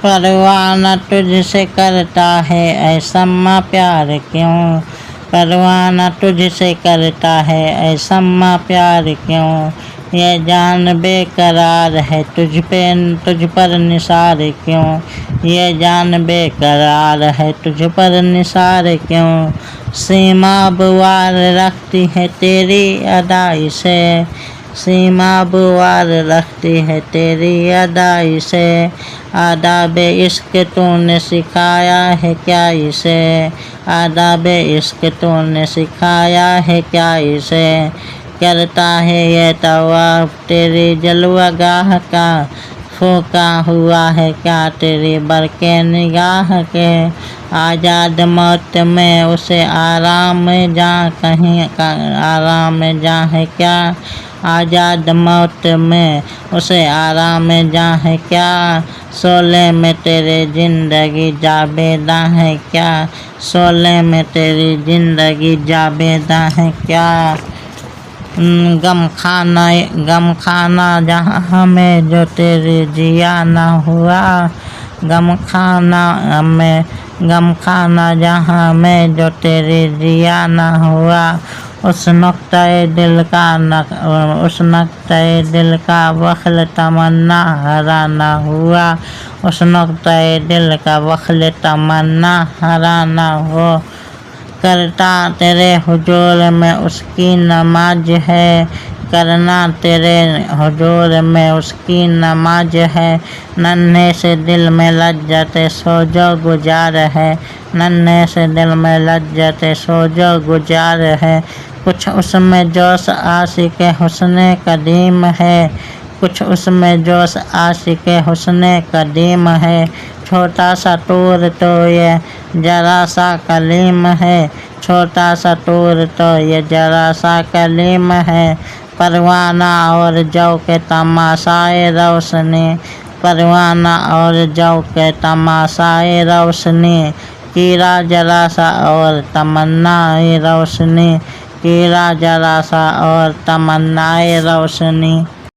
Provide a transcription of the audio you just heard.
परवाना तुझसे करता है ऐसा प्यार क्यों, परवाना तुझसे करता है ऐसा प्यार क्यों। ये जान बेकरार है तुझ पर निसार क्यों, ये जान बेकरार है तुझ पर निसार क्यों। सीमा बुवार रखती है तेरी अदाई से, सीमा बुवार रखती है तेरी अदाई से। आदाब इश्क तूने सिखाया है क्या इसे, आदाब इश्क तूने सिखाया है क्या इसे। करता है ये तवाफ तेरी जलवागाह का, फूका हुआ है क्या तेरी बरके निगाह के। आज़ाद मौत में उसे आराम जहाँ कहीं आराम जहाँ है क्या, आज़ाद मौत में उसे आराम जहाँ है क्या। शोले में तेरे ज़िंदगी जाबेदा है क्या, शोले में तेरी ज़िंदगी जाबेदा है क्या। गम खाना जहाँ हमें जो तेरे जिया ना हुआ, गम खाना जहाँ में जो तेरे जिया ना हुआ। उस नुक्ते दिल का वख्ल तमन्ना हरा ना हुआ, उस नुक्ते दिल का वख्ल तमन्ना हरा ना हो। करता तेरे हुजूर में उसकी नमाज है, करना तेरे हुजूर में उसकी नमाज है। नन्हे से दिल में लज्जत सोजो गुजार है, नन्हे से दिल में लज्जत सोजो गुजार है। कुछ उसमें जोश आशिक़ हुस्न कदीम है, कुछ उसमें जोश आशिक़ हुस्न कदीम है। छोटा सा टूर तो ये जरा सा कलीम है, छोटा सा टूर तो ये जरा सा कलीम है। परवाना और जौ के तमाशाए रोशनी, परवाना और जौ के तमाशाए रोशनी। कीड़ा जरा सा और तमन्नाए रोशनी, कीड़ा जरा सा और तमन्नाए रोशनी।